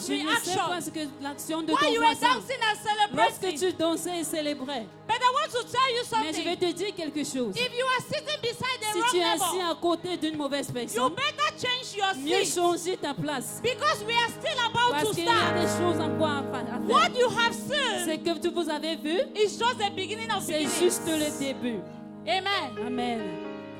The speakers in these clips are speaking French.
neighbor's Je ne sais reaction pas ce que l'action de while ton you were voisin. dancing and Lorsque celebrating. tu dansais et célébrais. But I want to tell you Mais je vais something. te dire quelque chose. If you are sitting beside the Si wrong tu es assis neighbor, à côté d'une mauvaise you personne, better change your mieux seat. changer ta place. Because we are still about Parce to qu'il y a start. des choses encore à faire. What you have C'est seen que vous avez vu, is just the beginning of c'est beginnings. juste le début. Amen. Amen.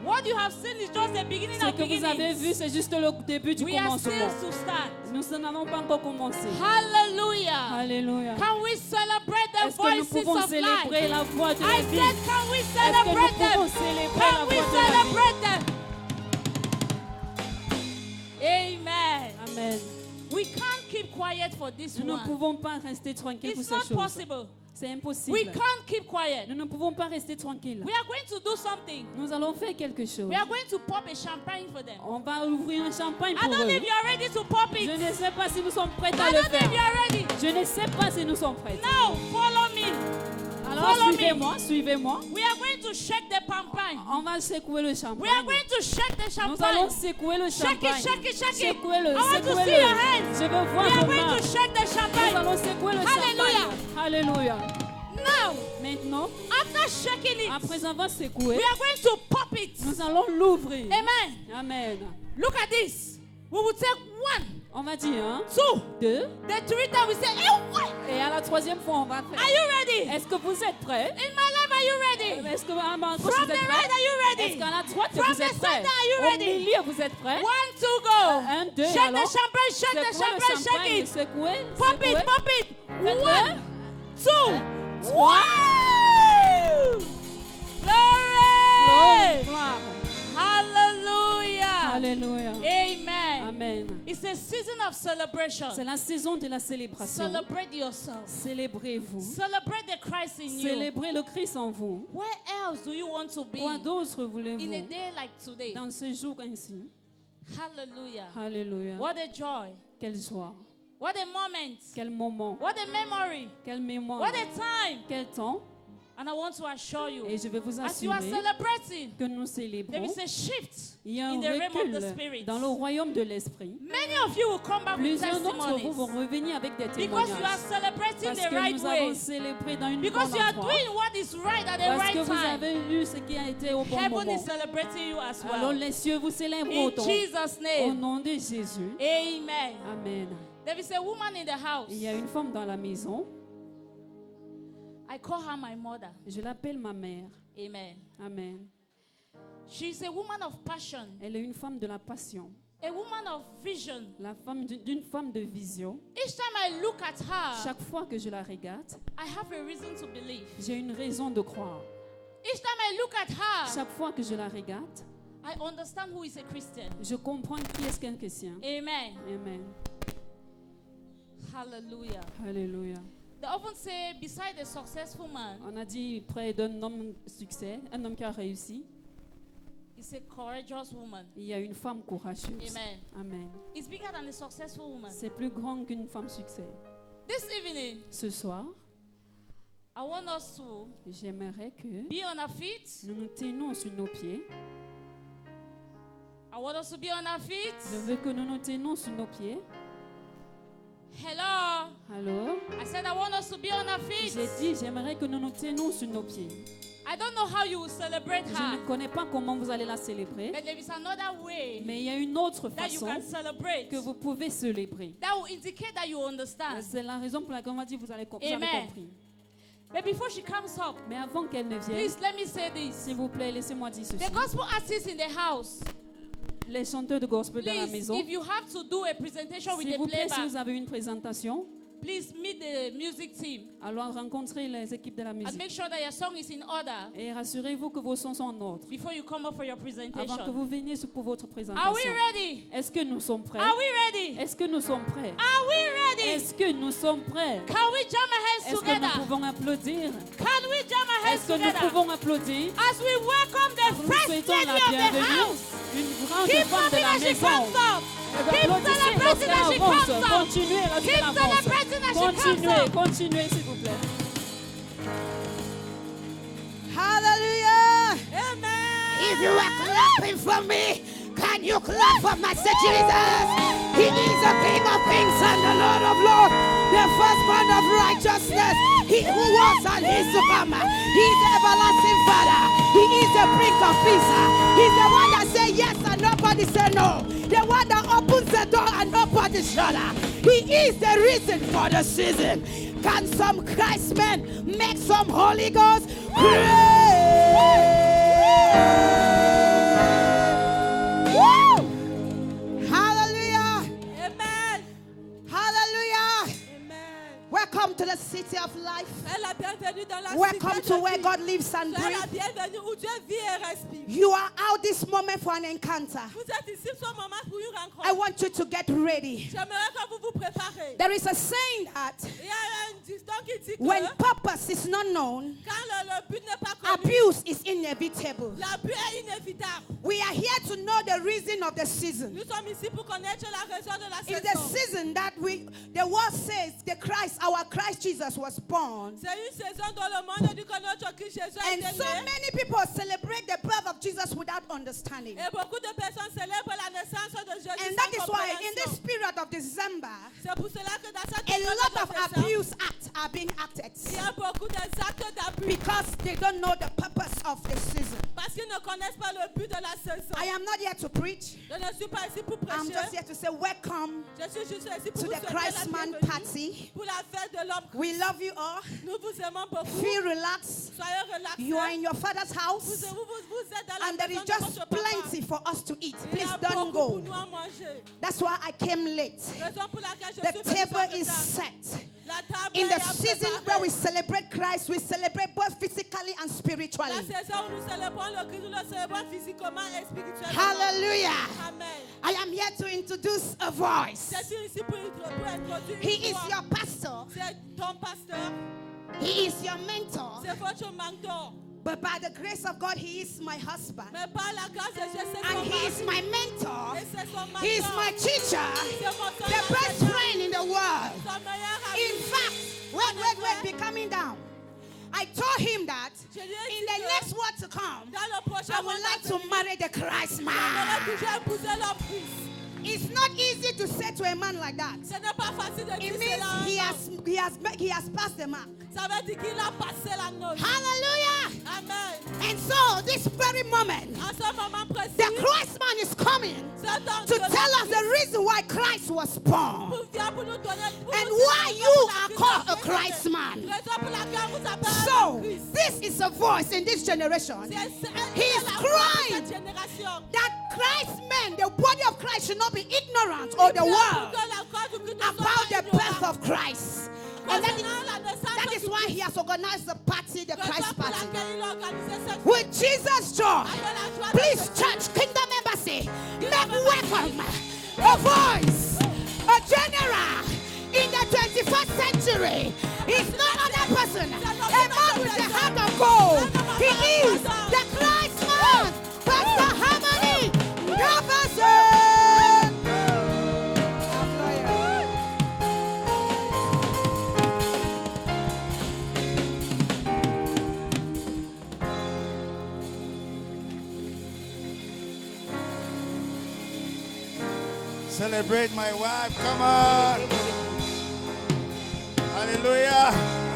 What you have seen is just the beginning Ce of que vous avez vu, beginnings. c'est juste le début du We are commencement. still to start. Nous n'avons pas encore commencé. Hallelujah. Alléluia. Can we celebrate the Est-ce que nous voices pouvons of célébrer life? la voix de I la vie? said, can we Est-ce que nous celebrate pouvons them? célébrer la Can we voix de la vie? celebrate them? Amen. Amen. We can't keep quiet for this Nous ne one. pouvons pas rester tranquilles pour It's ces not choses. possible. C'est We impossible. can't keep quiet. Nous ne pouvons pas rester tranquilles. We are going to do something. Nous allons faire quelque chose. We are going to pop a champagne for them. On va ouvrir un champagne I pour don't know eux. if you are ready to pop Je it. ne sais pas si nous sommes prêts à I le don't know if you faire. are ready. Je ne sais pas si nous sommes prêts. Now, follow me. Alors Follow me. suivez-moi, suivez-moi. We are going to shake the champagne. On va secouer le We are champagne. going to shake the Nous allons champagne. secouer le Shake champagne. it, shake it, shake it. Secouez-le, I want to see secouez-le. your hands. Je veux We voir are vos going mains. to shake the Nous champagne. allons secouer le Hallelujah. champagne. Alléluia. Now, Maintenant, after shaking it, après avoir we secoué, are going to pop it. nous allons l'ouvrir. Amen. Amen. Look at this. We will take 1, On va dire 1, 2, 2, the 3 times we say, hey, what? et à la troisième fois, on va faire. Are you ready? Est-ce que vous êtes prêts? In my life, are you ready? Est-ce que à ma gauche, From vous the êtes right, prêts? are you Est-ce ready? qu'à la droite, From vous the êtes prêts? center, are you Au ready? milieu, vous êtes prêts? 1, 2, go. 1, 2, Shake alors. the champagne, shake the Secouez le champagne, shake champagne, it. secouez, Pop secouez. it, pop it. Faites-le. 1, 2, 3. 3. Glory. Gloire. Hallelujah. Alléluia. Amen. Amen. It's a season of celebration. C'est la saison de la célébration. Celebrate yourself. Célébrez-vous. Celebrate the Christ in you. Célébrez le Christ en vous. Where else do you want to be Quoi d'autre in a voulez-vous day like today? dans ce jour ainsi? Hallelujah. Alléluia. What a joy. Quelle joie. What a moment. Quel moment. What a memory. Quelle mémoire. What a time. Quel temps. And I want to assure you, Et je vais vous as you are assurer celebrating, que nous there célébrons. is a shift Il y a in un the realm of the recul spirit. dans le royaume de l'esprit. Many of you will come back with Plusieurs d'entre vous vont testimonies revenir avec des because you are témoignages. celebrating Parce the que right nous way. avons célébré dans une Because bonne you are endroit. doing what is right at the Parce right que vous time. avez eu ce qui a été au bon Heaven moment. is celebrating you as Alors well. les cieux vous célèbrent In autant. Jesus' Au name. nom de Jésus. Amen. Amen. There is a woman in the house. Il y a une femme dans la maison. I call her my mother. Je l'appelle ma mère. Amen. Amen. She's a woman of passion, Elle est une femme de la passion. a woman of vision. La femme d'une femme de vision. Each time I look at her, Chaque fois que je la regarde, I have a reason to believe. j'ai une raison de croire. Each time I look at her, Chaque fois que je la regarde, I understand who is a Christian. je comprends qui est qu'un chrétien. Amen. Amen. Hallelujah. Alléluia. They often say, beside a successful man, On a dit près d'un homme succès, un homme qui a réussi, is a courageous woman. il y a une femme courageuse. Amen. Amen. It's bigger than a successful woman. C'est plus grand qu'une femme succès. This evening, Ce soir, I want us to j'aimerais que be on our feet. nous nous tenions sur nos pieds. I want us to be on our feet. Je veux que nous nous tenions sur nos pieds. Hello. Alors, I said I want us to be on our feet. j'ai dit, j'aimerais que nous nous tenions sur nos pieds. I don't know how you will celebrate Je her, ne connais pas comment vous allez la célébrer, but there is another way mais il y a une autre that you façon can celebrate. que vous pouvez célébrer. That will indicate that you understand. C'est la raison pour laquelle on va dire vous avez Amen. compris. But before she comes up, Mais avant qu'elle ne vienne, please let me say this. s'il vous plaît, laissez-moi dire ceci. The gospel artists in the house, Les chanteurs de gospel dans la please, maison, if you have to do a presentation with s'il the vous plaît, si playback, vous avez une présentation, please meet the music team alors rencontrez les équipes de la and musique. make sure that your song is in order Et rassurez-vous que vos sons sont en ordre before you come up for your avant que presentation. vous veniez pour votre Are we présentation. ready? Est-ce que nous sommes prêts? Are we ready? Est-ce que nous sommes prêts? Are we ready? Est-ce que nous sommes prêts? Can we jam our hands Est-ce que nous together? pouvons applaudir? Can we jam our hands Est-ce que nous together? pouvons applaudir? As we welcome the Nous first souhaitons lady la of the bienvenue, house. une grande Keep femme de clapping la as she maison. comes up. Keep Applaudissez celebrating lorsqu'elle as she avance. comes up. Continuez lorsqu'elle Keep avance. celebrating as she comes Continuez, up. continuez s'il vous plaît. Hallelujah. Amen. If you are clapping for me, can you clap for Master Jesus? He is the King of Kings and the Lord of of righteousness. He who was and is to come. He is the everlasting Father. He is the Prince of Peace. He's the one that says yes and nobody says no. The one that opens the door and nobody shuts. He is the reason for the season. Can some Christ men make some Holy Ghost pray? Woo! Hallelujah! Amen. Hallelujah! Amen. Welcome to the city of life. Soyez la bienvenue dans la Welcome cité to de where vie. God lives and Soyez la breathes. bienvenue où Dieu vit et respire. You are out this moment for an encounter. Vous êtes ici ce moment pour une rencontre. I want you to get ready. J'aimerais que vous vous préparez. There is a saying that Il y a un dicton qui dit que when purpose is not known, quand le but n'est pas connu, abuse is inevitable. l'abus est inévitable. We are here to know the reason of the season. Nous sommes ici pour connaître la raison de la It's the saison. season that the word says our Christ Jesus was born. C'est une saison dans le monde dit que notre Christ Jésus a And été so né. many people celebrate the birth of Jesus without understanding. Et beaucoup de personnes célèbrent la naissance de Jésus And sans that is why in compréhension. this period of December, C'est pour cela que dans cette a période lot de of décembre, abuse acts are being acted il y a beaucoup d'actes d'abus because they don't know the purpose of the season. parce qu'ils ne connaissent pas le but de la saison. I am not here to preach. Je ne suis pas ici pour I'm just prêcher. here to say welcome Je suis juste ici pour to vous the souhaiter la Christman bienvenue party. pour la fête de l'homme. We love you all. Nous vous aimons beaucoup. Feel relaxed. Soyez relaxés. You are in your father's Vous house êtes dans la and there maison is de just votre papa. plenty for us to eat. Il y Please a don't beaucoup pour go. nous à manger. That's why I came late. Raison pour laquelle je The suis venue table ce is matin. set. La table In est the season where we préparée. celebrate Christ, we celebrate both physically and La spiritually. saison où nous célébrons le Christ, nous le célébrons physiquement et spirituellement. Hallelujah. Amen. I am here to introduce a voice. Je suis ici pour introduire He une is voix. your pastor. C'est ton pasteur, He is your mentor. c'est votre mentor. But by the grace of God, he is my husband. Mais par la grâce de Dieu, c'est And son he is mari. my mentor. Et c'est son mentor. He is my teacher. C'est mon The best friend in the world. Son meilleur ami. In fact, wait, be coming down. I told him that Je lui ai in dit the que next word to come, dans le prochain I would like to marry the Christ j'aimerais man. toujours épouser l'homme Christ. It's not easy to say to a man like that. Ce n'est pas facile de It dire means cela. he has passed the mark. Ça veut dire qu'il a passé la note. Hallelujah. Amen. And so this very moment, En ce moment précis, the Christ man is coming cet homme to de tell l'homme us the reason why Christ was born vient pour nous donner and why you are called a Christ man. raison pour laquelle vous appelez So Christ. this is a voice in this generation He is crying cette génération. that Christ men, the body of Christ, should not be ignorant or the world about the birth of Christ. And that is why he has organized the party, the Christ party. With Jesus' joy, please, church, Kingdom Embassy, make welcome a voice, a general in the 21st century. He's no other person, a man with a heart of gold. He is the Christ man, Pastor Harmony Jefferson. Celebrate my wife. Come on. Hallelujah.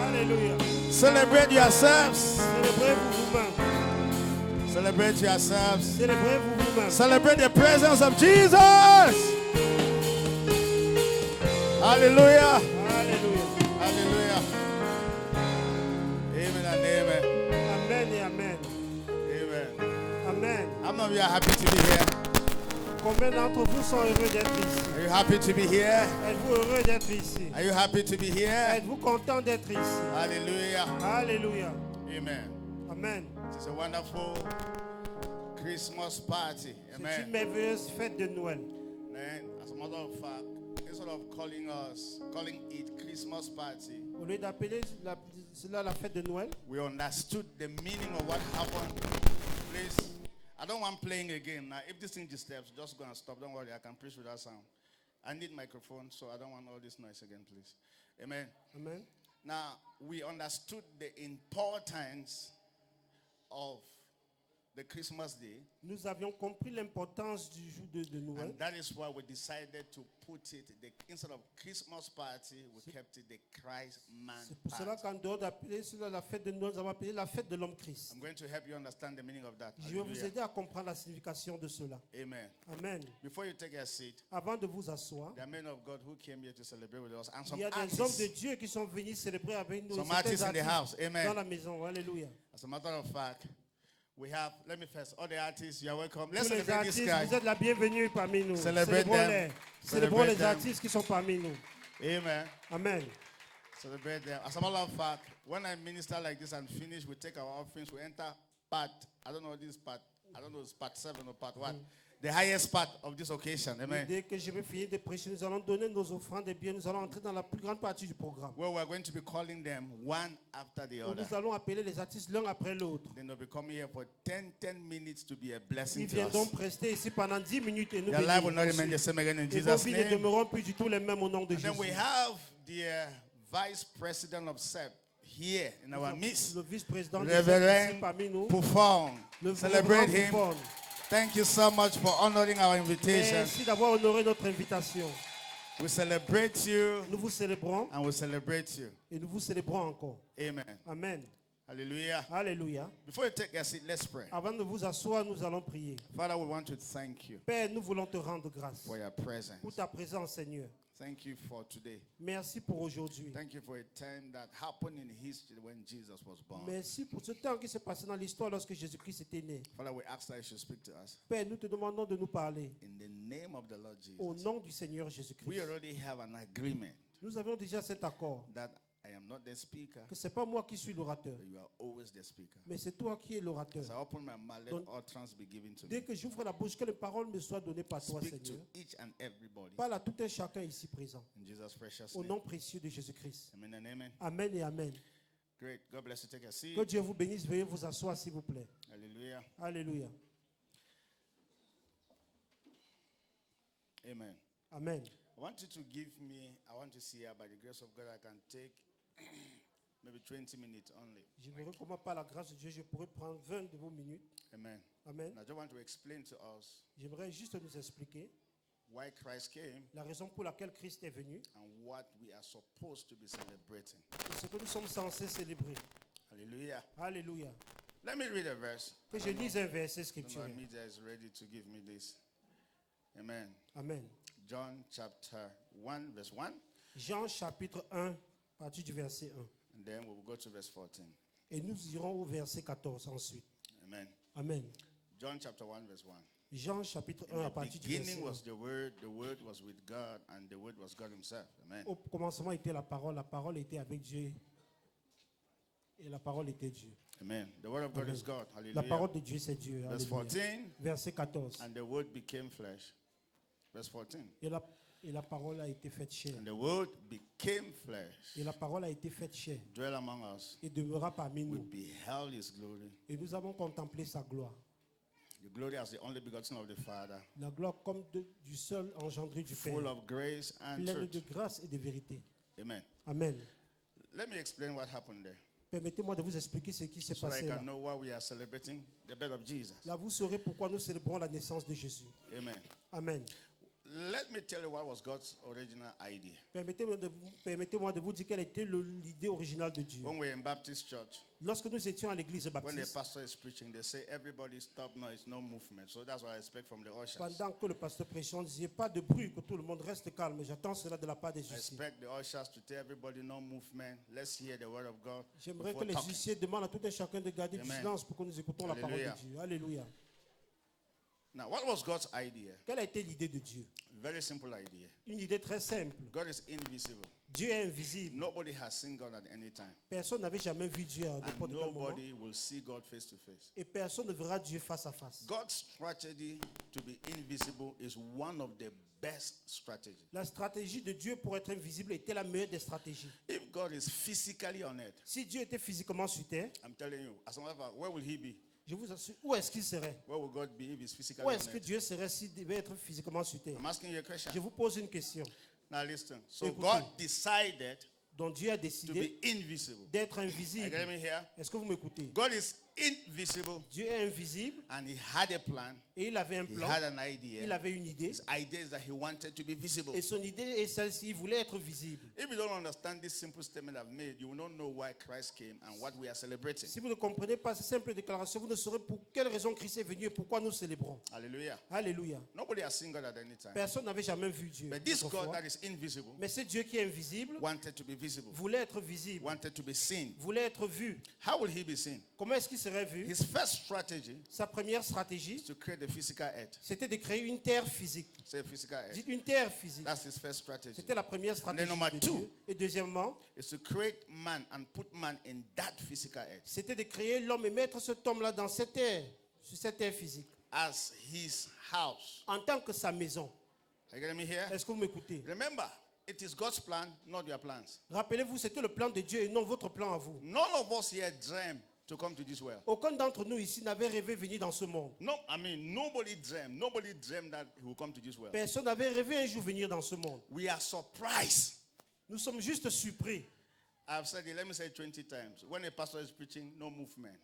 Alléluia. Celebrate yourselves. Célébrez-vous vous-même. Celebrate yourselves. Célébrez-vous vous-même. Celebrate the presence of Jesus. Hallelujah. Alléluia. Hallelujah. Amen and amen. Amen et amen. Amen. Amen. How many of you are happy to be here? Combien d'entre vous sont heureux d'être ici? Are you happy to be here? Êtes-vous heureux d'être ici? Are you happy to be here? Êtes-vous content d'être ici? Hallelujah. Alléluia. Amen. Amen. It's a wonderful Christmas party. C'est une Amen. merveilleuse fête de Noël. And as a matter of fact, instead of calling it Christmas party, Au lieu d'appeler cela la fête de Noël, we understood the meaning of what happened. Please, I don't want playing again. Now, if this thing disturbs, just go and stop. Don't worry, I can preach without sound. I need microphone, so I don't want all this noise again, please. Amen. amen. Now, we understood the importance of the Christmas day. Nous avions compris l'importance du jour de Noël. And that is why we decided to put it, instead of Christmas party, we kept it the Christ man C'est pour cela party. qu'en dehors d'appeler cela la fête de Noël, nous avons appelé la fête de l'homme Christ. I'm going to help you understand the meaning of that. Je vais vous Hallelujah. aider à comprendre la signification de cela. Amen. Amen. Before you take a seat, Avant de vous asseoir, there are men of God who came here to celebrate with us, and il some y a des hommes de artists. Dieu qui sont venus célébrer avec nous. Some Certains artists in the house. Amen. dans la maison. Alléluia. As a matter of fact, we have, let me first, all the artists, you're welcome. Tous Let's les celebrate this artistes, vous guy. êtes la bienvenue parmi nous. Celebrate Célébrons-les. them. Célébrons Celebrate les them. artistes qui sont parmi nous. Amen. Amen. Celebrate them. As a matter of fact, when I minister like this and finish, we take our offerings, we enter part, I don't know this part, I don't know it's part 7 or part 1. The highest part of this occasion. Amen. Dès que je vais finir de prêcher, nous allons donner nos offrandes et bien nous allons entrer dans la plus grande partie du programme. Where we're going to be calling them one after the Où other. nous allons appeler les artistes l'un après l'autre. Then they'll be coming here for 10 minutes to be a blessing Ils to viendront us. rester ici pendant 10 minutes et nous Their life will not bénir. remain the same again in Et vos Jesus' vies ne name. demeureront plus du tout les mêmes au nom de And then we Jésus. have the vice president of SEP here in our midst. Le vice-président de Reverend ici parmi nous. Pufong. Le Celebrate Reverend him. Pufong. Thank you so much for honoring our invitation. Merci d'avoir honoré notre invitation. We celebrate you Nous vous célébrons and we celebrate you. et nous vous célébrons encore. Amen. Amen. Hallelujah. Alléluia. Before you take a seat, let's pray. Avant de vous asseoir, nous allons prier. Father, we want to thank you Père, nous voulons te rendre grâce for your presence. pour ta présence, Seigneur. Thank you for today. Merci pour aujourd'hui. Thank you for a time that happened in history when Jesus was born. Merci pour ce temps qui s'est passé dans l'histoire lorsque Jésus-Christ était né. Father, we ask that you should speak to us. Père, nous te demandons de nous parler In the name of the Lord au Jesus. nom du Seigneur We Jésus-Christ. already have an agreement Nous avions déjà cet accord that I am not the speaker, que ce n'est pas moi qui suis l'orateur, but you are always the speaker. mais c'est toi qui es l'orateur. As I open my mouth, let Donc, utterance be given to Dès me. que j'ouvre la bouche, que les paroles me soient données par toi, Speak to Seigneur. each and everybody. Parle à tout un chacun ici présent. In Jesus' precious Au name. nom précieux de Jésus-Christ. Amen and amen. Amen et Amen. Great. God bless you. Take a seat. Que Dieu vous bénisse. Veuillez vous asseoir, s'il vous plaît. Hallelujah. Alléluia. Amen. Amen. I want you to give me, I want to see here by the grace of God, I can take maybe 20 minutes only. Je vous recommande par la grâce de Dieu, je pourrais prendre 20 de vos minutes. Amen. Amen. And I just want to explain to us J'aimerais juste nous expliquer why Christ came la raison pour laquelle Christ est venu and what we are supposed to be celebrating. et ce que nous sommes censés célébrer. Hallelujah. Alléluia. Let me read a verse. Que je lise un verset The scripturel. media is ready to give me this. Amen. Amen. John chapter 1, verse 1. Jean chapitre 1, partir du verset 1. And then we will go to verse 14. Et nous irons au verset 14 ensuite. Amen. Amen. John chapter 1, verse 1. Jean chapitre 1 In à the partir du verset beginning 1. was the Word was with God, and the Word was God Himself. Amen. Au commencement était la parole était avec Dieu et la parole était Dieu. Amen. The Word of God Amen. is God. La Hallelujah. parole de Dieu c'est Dieu. Verse Alléluia. 14. Verset 14. And the Word became flesh. Verse 14. Et la parole a été faite chair. And the Word became flesh. Et la parole a été faite chair Dwell among us. et demeura parmi We nous. beheld His glory. Et nous avons contemplé sa gloire. The glory as the only begotten of the Father, La gloire comme du seul engendré du full Père, of grace and pleine de truth. grâce et de vérité. Amen. Amen. Let me explain what happened there, Permettez-moi de vous expliquer ce qui s'est so that passé I là. can know why we are celebrating the birth of Jesus. Là, vous saurez pourquoi nous célébrons la naissance de Jésus. Amen. Amen. Let me tell you what was God's original idea. Permettez-moi de vous dire quelle était l'idée originale de Dieu. When we were in Baptist church, Lorsque nous étions à l'église when the baptiste, pastor is preaching, they say everybody stop noise, no movement. So that's what I expect from the ushers. pendant que le pasteur prêchait, on disait pas de bruit, que tout le monde reste calme. J'attends cela de la part des I huissiers. expect the ushers to tell everybody no movement. Let's hear the word of God J'aimerais que before les talking. huissiers demandent à tout un chacun de garder du Amen. silence pour que nous écoutons la parole Alléluia. de Dieu. Alléluia. Now, what was God's idea? Quelle a été l'idée de Dieu? Very simple idea. Une idée très simple. God is invisible. Dieu est invisible. Nobody has seen God at any time. Personne n'avait jamais vu Dieu à And n'importe quel moment. nobody will see God face to face. Et personne ne verra Dieu face à face. God's strategy to be invisible is one of the best strategies. La stratégie de Dieu pour être invisible était la meilleure des stratégies. If God is physically on earth, Si Dieu était physiquement sur terre, I'm telling you, as a matter of fact, where will He be? je vous assure, où est-ce qu'il serait? Where will God be if He's physically Où on est-ce que earth? Dieu serait s'il devait être physiquement sur terre? I'm asking you a question. Je vous pose une question. Now listen. So Écoutez. God decided Donc Dieu a to be décidé invisible. d'être Are you invisible. getting me here? Est-ce que vous m'écoutez? God is invisible Dieu est invisible and he had a plan. et il avait un He plan. had an idea. Il avait une idée. His idea is that he wanted to be visible. Et son idée est celle-ci, il voulait être visible. If you don't understand this simple statement I've made, you will not know why Christ came and what we are celebrating. Si vous ne comprenez pas cette simple déclaration, vous ne saurez pour quelle raison Christ est venu et pourquoi nous célébrons. Hallelujah. Alléluia. Nobody has seen God at any time. Personne n'avait jamais vu Dieu. But this God autrefois. that is invisible Mais ce Dieu qui est invisible wanted to be visible, voulait être visible, wanted to be seen. voulait être vu. How will he be seen? Comment est-ce qu'il serait vu? His first strategy Sa première stratégie, is to create a physical earth. c'était de créer une terre physique. Say physical earth. Dites une terre physique. That's his first strategy. C'était la première stratégie number de two. Dieu. Et deuxièmement, Is to create man and put man in that physical earth c'était de créer l'homme et mettre cet homme-là dans cette terre, sur cette terre physique, as his house. en tant que sa maison. Are you getting me here? Est-ce que vous m'écoutez? Remember, it is God's plan, not your plans. Rappelez-vous, c'était le plan de Dieu et non votre plan à vous. None of us here dream to come to this world. Aucun d'entre nous ici n'avait rêvé venir dans ce monde. No, I mean, nobody dreamed that he will come to this world. Personne n'avait rêvé un jour venir dans ce monde. We are surprised. Nous sommes juste surpris. I've said it, let me say it 20 times. When a pastor is preaching, no movement.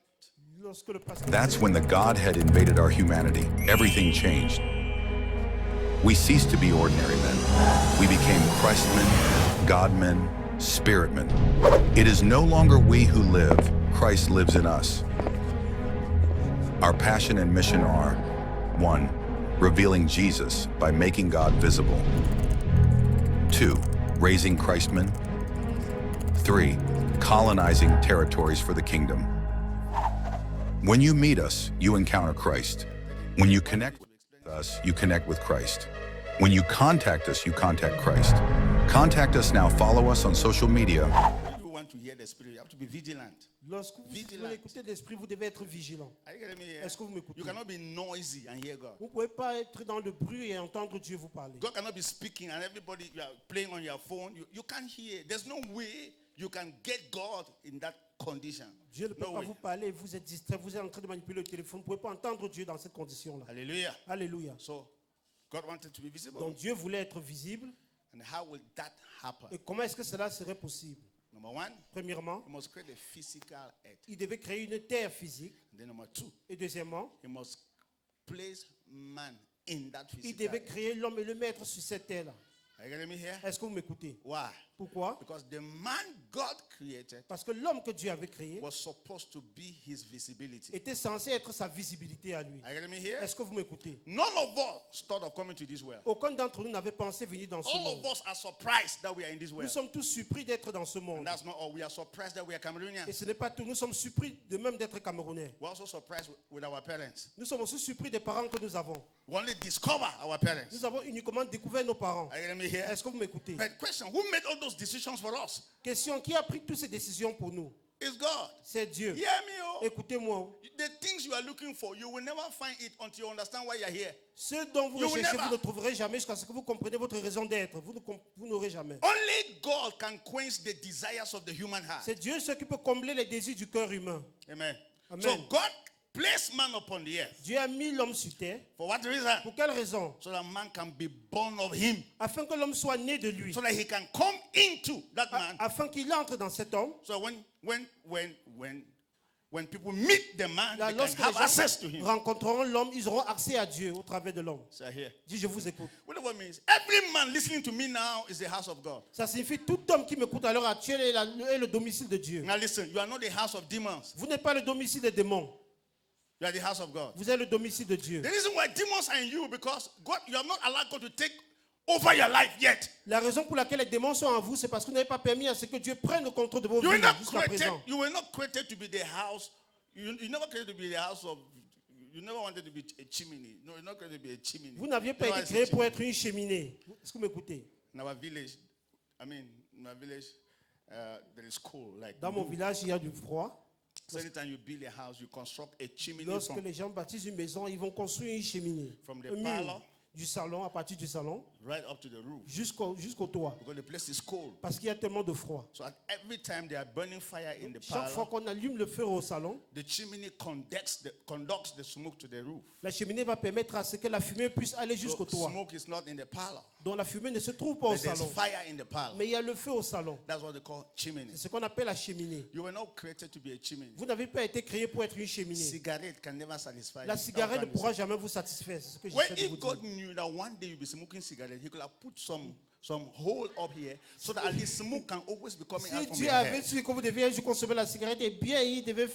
Lorsque le pasteur That's when the Godhead invaded our humanity. Everything changed. We ceased to be ordinary men. We became Christmen, God-men, Spirit-men. It is no longer we who live. Christ lives in us. Our passion and mission are 1. Revealing Jesus by making God visible. 2. Raising Christmen. 3. Colonizing territories for the kingdom. When you meet us, you encounter Christ. When you connect with us, you connect with Christ. When you contact us, you contact Christ. Contact us now. Follow us on social media. If you want to hear the Spirit, you have to be vigilant. Lorsque vous voulez écouter l'esprit, vous devez être vigilant. Are you getting me here? Est-ce que vous m'écoutez? You cannot be noisy and hear God. Vous ne pouvez pas être dans le bruit et entendre Dieu vous parler. God cannot be speaking and everybody you are playing on your phone. You can't hear. There's no way you can get God in that condition. Dieu ne peut No pas way. vous parler, vous êtes distrait, vous êtes en train de manipuler le téléphone. Vous ne pouvez pas entendre Dieu dans cette condition-là. Hallelujah. Alléluia. So God wanted to be visible. Donc Dieu voulait être visible. And how will that happen? Et comment est-ce que cela serait possible? Number 1, Premièrement, he must create a physical earth. il devait créer une terre physique. And then number 2, Et deuxièmement, he must place man in that il physical devait earth. créer l'homme et le mettre sur cette terre-là. Are you getting me here? Est-ce que vous m'écoutez? Why? Pourquoi? Because the man God created Parce que l'homme que Dieu avait créé was supposed to be his visibility. était censé être sa visibilité à lui. Are you getting me here? Est-ce que vous m'écoutez? None of us thought of coming to this world. Aucun d'entre nous n'avait pensé venir dans ce All monde. of us are surprised that we are in this Nous world. sommes tous surpris d'être dans ce And monde. that's not all. We are surprised that we are Cameroonians. Et ce n'est pas tout. Nous sommes surpris de même d'être Camerounais. We're also surprised with our parents. Nous sommes aussi surpris des parents que nous avons. We only discover our parents. Nous avons uniquement découvert nos parents. Are you getting me here? Est-ce que vous m'écoutez? But question, who made all those decisions for us? Question, qui a pris toutes ces décisions pour nous? It's God. C'est Dieu. Hear me, oh. Écoutez-moi. The things you are looking for, you will never find it until you understand why you're here. Ce dont vous You will recherchez, never. vous ne trouverez jamais jusqu'à ce que vous compreniez votre raison d'être. Vous n'aurez jamais. Only God can quench the desires of the human heart. C'est Dieu ce qui peut combler les désirs du cœur humain. Amen. Amen. So God placed man upon the earth. Dieu a mis l'homme sur terre. For what reason? Pour quelle raison? So that man can be born of him. Afin que l'homme soit né de lui. So that he can come into that man. Afin qu'il entre dans cet homme. So when people meet the man, Là, they can lorsque have les access to gens him. rencontreront l'homme, ils auront accès à Dieu au travers de l'homme. So here. Dis, je vous écoute. What it means? Every man listening to me now is the house of God. Ça signifie tout homme qui m'écoute à l'heure actuelle est le domicile de Dieu. Now listen, you are not the house of demons. Vous n'êtes pas le domicile des démons. You are the house of God. Vous êtes le domicile de Dieu. The reason why demons are in you because God, you have not allowed God to take over your life yet. La raison pour laquelle les démons sont en vous, c'est parce que vous n'avez pas permis à ce que Dieu prenne le contrôle de vos You were vies not jusqu'à created. présent. You were not created to be the house. You never created to be the house of. You never wanted to be a chimney. No, you're not created to be a chimney. Vous n'aviez pas You know été what créé is a pour chimney? être une cheminée. Est-ce que vous m'écoutez? In our village, there is cold. Like Dans mon village, il y a du froid. so anytime you build a house, you construct a chimney Lorsque from les gens bâtissent une maison, ils vont construire une cheminée. From the Un mur parlor. du salon, à partir du salon, right up to the roof jusqu'au toit. because the place is cold. Parce qu'il y a tellement de froid. So at every time they are burning fire in the Chaque fois parlor, qu'on allume le feu au salon, the chimney conducts the smoke to the roof. la cheminée va permettre à ce que la fumée puisse aller jusqu'au So toit. smoke is not in the parlor. dont la fumée ne se trouve pas au But there's salon. fire in the parlor. Mais il y a le feu au salon. That's what they call chimney. C'est ce qu'on appelle la cheminée. You were not created to be a chimney. Vous n'avez pas été créé pour être une cheminée. Cigarette can never satisfy La you. cigarette ne pourra jamais vous satisfaire. C'est ce que When j'essaie de vous if God dire. knew that one day you'll be smoking cigarette, he could have put some hole up here so that at least smoke can always be coming out Si from Dieu your avait head. su que vous deviez un jour consommer la cigarette, eh bien, il devait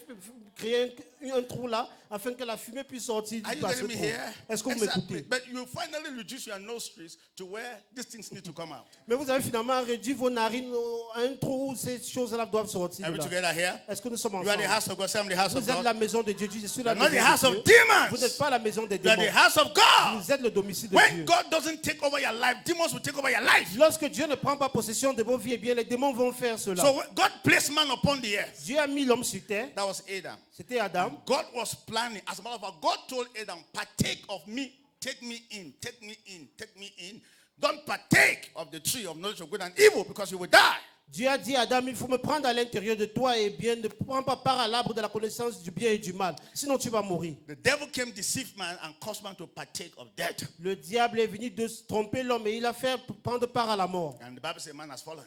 créer un trou là afin que la fumée puisse sortir Are du you passé. getting me here? Est-ce que vous Exactly. m'écoutez? But you finally reduce your nostrils to where these things need to come out. Mais vous avez finalement réduit vos narines à un trou où ces choses-là doivent sortir. Are we de là. together here? Est-ce que nous sommes You are the ensemble? house of God. Say I'm the house of Vous êtes God. la maison de Dieu. Je suis la You're not maison the house de of Dieu. demons. Vous n'êtes pas la maison des You are the démons. house of God. Vous êtes le domicile de When Dieu. God doesn't take over your life, demons will take over your life. Lorsque Dieu ne prend pas possession de vos vies, eh bien, les démons vont faire cela. So when God placed man upon the earth. Dieu a mis l'homme sur terre. That was Adam. C'était Adam. God was planning. As a matter of fact, God told Adam, partake of me. Take me in. Take me in. Take me in. Don't partake of the tree of knowledge of good and evil because you will die. Dieu a dit à Adam, il faut me prendre à l'intérieur de toi et bien ne prends pas part à l'arbre de la connaissance du bien et du mal. Sinon tu vas mourir. The devil came deceive man and caused man to partake of death. Le diable est venu de tromper l'homme et il a fait prendre part à la mort. And the Bible says man has fallen.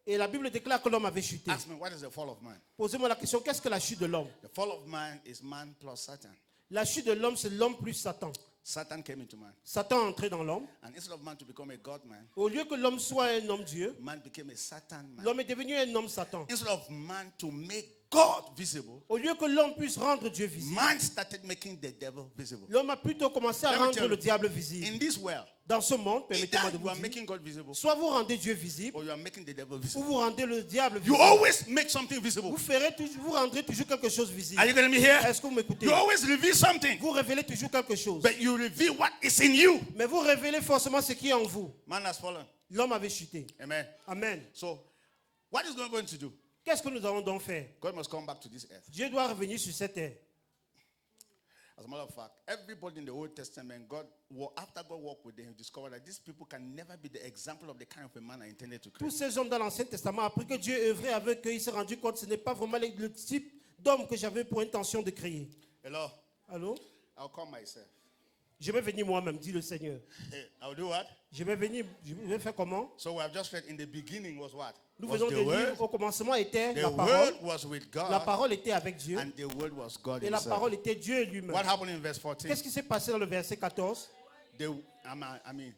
Et la Bible déclare que l'homme avait chuté. Ask me, what is the fall of man? Posez-moi la question, qu'est-ce que la chute de l'homme? The fall of man is man plus Satan. La chute de l'homme, c'est l'homme plus Satan. Satan came into man. Satan est entré dans l'homme. And instead of man to become a God man, Au lieu que l'homme soit un homme Dieu, man became a Satan man. l'homme est devenu un homme Satan. Instead of man to make God visible, Au lieu que l'homme puisse rendre Dieu visible, man started making the devil visible. l'homme a plutôt commencé à Let me rendre tell le you, diable visible. In this world, Dans ce monde, either permettez-moi de you vous are dire, making God visible soit vous rendez Dieu visible, or you are making the devil ou visible. vous rendez le diable You visible. always make something visible. Vous rendrez toujours quelque chose visible. Are you getting me here? Est-ce que vous m'écoutez? You always reveal something, Vous révélez toujours quelque chose. but you reveal what is in you. Mais vous révélez forcément ce qui est en vous. Man has fallen. L'homme avait chuté. Amen. Amen. So, what is God going to do? Qu'est-ce que nous allons donc faire? God must come back to this earth. Dieu doit revenir sur cette terre. As a matter of fact, everybody in the Old Testament, after God walked with them, he discovered that these people can never be the example of the kind of a man I intended to Tous create. ces hommes dans l'Ancien Testament, après que Dieu œuvrait avec eux, il s'est rendu compte que ce n'est pas vraiment le type d'homme que j'avais pour intention de créer. Hello? Allô? I'll come myself. Je vais venir moi-même, dit le Seigneur. Hey, I'll do what? Je vais faire comment? So we have just read in the beginning was what? Nous Was venons the de word. lire, au commencement était The la word parole. was with La God, parole était avec Dieu. and the word was God Et la himself. parole était Dieu lui-même. What happened in verse 14? Qu'est-ce qui s'est passé dans le verset 14? I mean,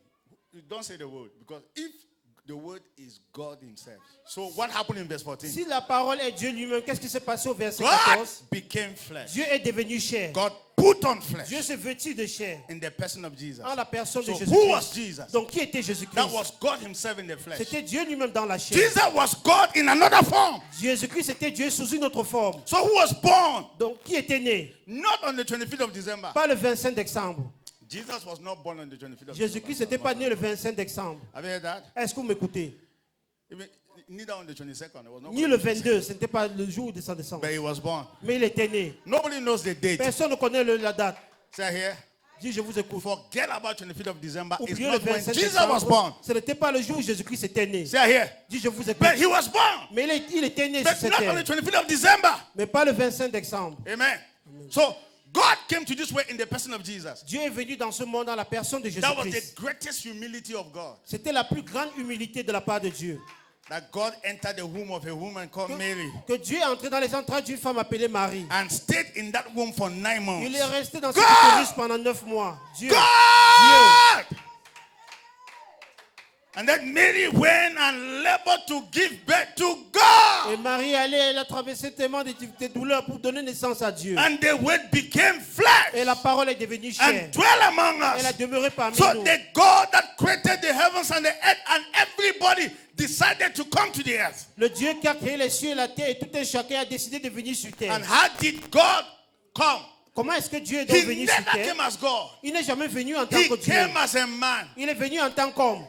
don't say the word, because if the word is God himself. So what happened in verse 14? Si la parole est Dieu lui-même, qu'est-ce qui s'est passé au verset God 14? became flesh. Dieu est devenu chair. God put on flesh Dieu s'est vêtu de chair in the person of Jesus. en la personne de So who was Jésus-Christ. Jesus? Donc qui était That Jésus-Christ? was God himself in the flesh. C'était Dieu lui-même dans la chair. Jesus was God in another form. Jésus-Christ était Dieu sous une autre forme. So who was born? Donc qui était né? Not on the 25th of December. Pas le 25 décembre. Jesus was not born on the 25th of Jésus-Christ December. n'était pas né le 25 décembre. Have you heard that? Est-ce que vous m'écoutez? Even, neither on the 22nd. It was not Ni le 22, ce n'était pas le jour de son décembre. But he was born. Mais il était né. Nobody knows the date. Personne ne connaît la date. Say here. Dis, je vous écoute. Forget about 25th of December. It's Oubliez le not when 25 Jesus was born. décembre. Ce n'était pas le jour où Jésus-Christ était né. Say here. Dis, je vous écoute. But he was born. Mais il était né sur But cette not on terre. the 25th of December. Mais pas le 25 décembre. Amen. So God came to this way in the person of Jesus. Dieu est venu dans ce monde dans la personne de That was the Jésus-Christ. greatest humility of God. C'était la plus grande humilité de la part de Dieu. That God entered the womb of a woman called Mary Que Dieu est entré dans les entrailles d'une femme appelée Marie. and stayed in that womb for 9 months. Il est resté dans ce God! utérus pendant 9 mois. Dieu. God! And then Mary went and labored to give birth to God. Et Marie allait, elle a traversé tellement de douleurs pour donner naissance à Dieu. And the word became flesh Et la parole est devenue chair. and dwelt among Elle a us. demeuré parmi So nous. the God that created the heavens and the earth and everybody decided to come to the earth. Le Dieu qui a créé les cieux et la terre et tout un chacun a décidé de venir sur terre. And how did God come? Comment est-ce que Dieu est donc He venu sur never terre? came as God. Il n'est jamais venu en tant He que Dieu. came as a man. Il est venu en tant qu'homme.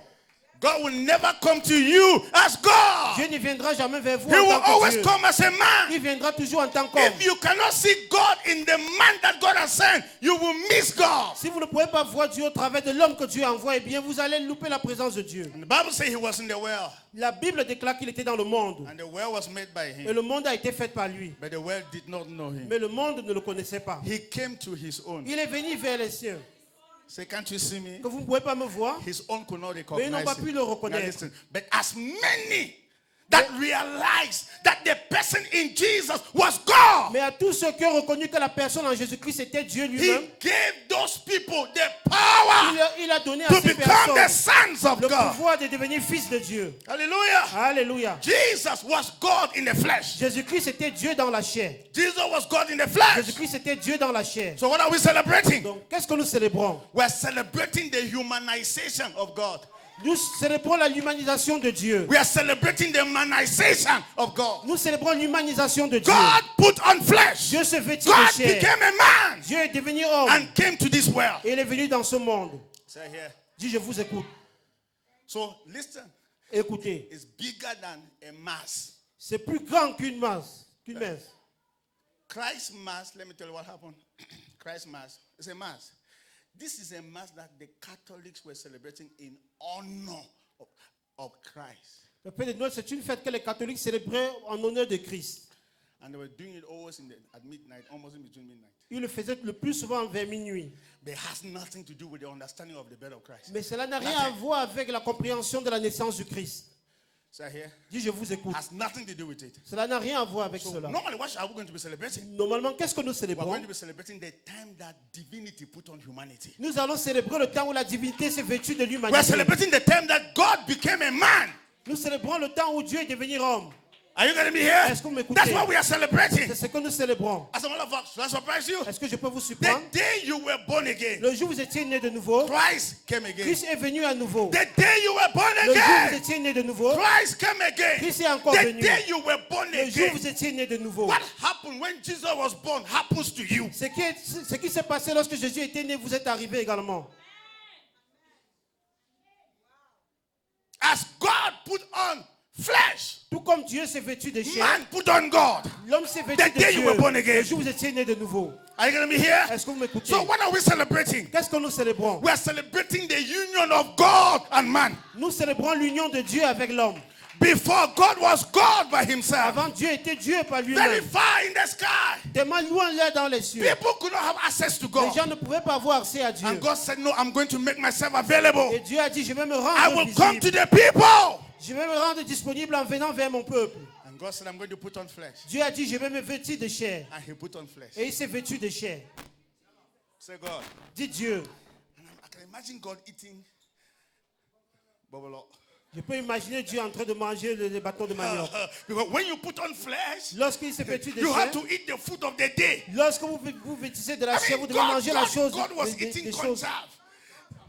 God will never come to you as God. Dieu ne viendra jamais vers vous He will en tant que always Dieu. come as a man. Il viendra toujours en tant qu'homme. If you cannot see God in the man that God has sent, you will miss God. Si vous ne pouvez pas voir Dieu au travers de l'homme que Dieu envoie, eh bien vous allez louper la présence de Dieu. And the Bible says he was in the well, La Bible déclare qu'il était dans le monde. and the well was made by Et him, le monde a été fait par lui. but the well did not know him. Mais le monde ne le connaissait pas. He came to his own, Il est venu vers les siens. Say, can't you see me? que vous ne pouvez pas me voir. His own could not Mais ils recognize n'ont pas pu him. le Now reconnaître. listen, but as many that realized that the person in Jesus was God, Mais à tous ceux qui ont reconnu que la personne en Jésus-Christ était Dieu lui-même, he gave those people the power il a donné à to ces become the personnes sons of le God. pouvoir de devenir fils de Dieu. Hallelujah. Alléluia. Jesus was God in the flesh. Jésus-Christ était Dieu dans la chair. Jesus was God in the flesh. Jésus-Christ était Dieu dans la chair. So what are we celebrating? Donc, qu'est-ce que nous célébrons? We're celebrating the humanization of God. Nous célébrons l'humanisation de Dieu. We are celebrating the manization of God. Nous célébrons l'humanisation de Dieu. God put on flesh. Dieu se vêtit God de chair. became a man Dieu est devenu homme and came to this world. et il est venu dans ce monde. Say here. Dis, je vous écoute. So listen, Écoutez, it's bigger than a mass. c'est plus grand qu'une masse. Qu'une messe. Christ's mass, let me tell you what happened. Christ's mass is a mass. This is a mass that the Catholics were celebrating in honor of Christ. Le Père de Noël, c'est une fête que les catholiques célébraient en honneur de Christ. And they were doing it always at midnight, almost in between midnight. Ils le faisaient le plus souvent vers minuit. But it has nothing to do with the understanding of the birth of Christ. Mais cela n'a rien à voir avec la compréhension de la naissance du Christ. Say here. Dis, je vous écoute. Has nothing to do with it. Cela n'a rien à voir avec So cela. normally, what are we going to be celebrating? Normalement, qu'est-ce que nous We're célébrons? going to be celebrating the time that divinity put on humanity. Nous allons célébrer le temps où la divinité s'est vêtue de We're l'humanité. celebrating the time that God became a man. Nous célébrons le temps où Dieu est devenu homme. Are you going to be here? Est-ce que vous m'écoutez? That's what we are celebrating. C'est ce que nous célébrons. As a matter of fact, should I surprise you? Est-ce que je peux vous surprendre? The day you were born again, Le jour où vous étiez né de nouveau, Christ came again. Christ est venu à nouveau. The day you were born Le jour où vous again, étiez né de nouveau, Christ came again. Christ est encore The venu. day you were born Le jour où again, vous étiez né de nouveau. what happened when Jesus was born happens to you. Ce qui s'est passé lorsque Jésus était né, vous êtes arrivé également. As God put on flesh, Tout comme Dieu s'est vêtu de chair, man put on God. l'homme s'est vêtu The de day you Dieu. were born again. Le jour où vous étiez né de nouveau. Are you going to be here? Est-ce que vous m'écoutez? So what are we celebrating? Qu'est-ce que nous célébrons? We are celebrating the union of God and man. Nous célébrons l'union de Dieu avec l'homme. Before God was God by himself, Avant, Dieu était Dieu par very lui-même. far in the sky. Tellement loin là dans les cieux. People could not have access to Les God. gens ne pouvaient pas avoir accès à Dieu. And God said, no, I'm going to make myself available. Et Dieu a dit, je vais me I rendre will come to visible. the people. Je vais me rendre disponible en venant vers mon peuple. And God said, I'm going to put on flesh. Dieu a dit, je vais me vêtir de chair. And he put on flesh. Et il s'est vêtu de chair. Say God. Dis Dieu. And I can imagine God eating bubble. Je peux imaginer Dieu en train de manger les bâtons de manioc. Because when you put on flesh, Lorsqu'il s'est vêtu de you chair, have to eat the food of the day. lorsque vous vêtissez de la I chair, mean, vous devez manger la chose. God was des eating choses. conchaf.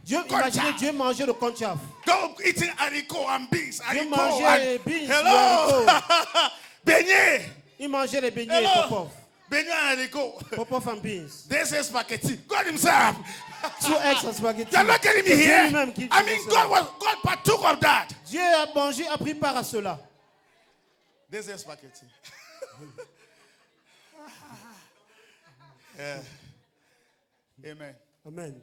Dieu, imaginez Dieu manger le conchaf. God eating haricot and beans. Dieu Haricot mangeait and beans, hello. haricot. Beignet. Il mangeait les beignets et Hello. popov. Beignet and haricot. Popov and beans. This is spaghetti. God himself. Two extra spaghetti. You're not getting me C'est Dieu here. lui-même qui I faisait mean, cela. God partook of that. Dieu a mangé, a pris part à cela. This is spaghetti. Yeah. Amen. Amen.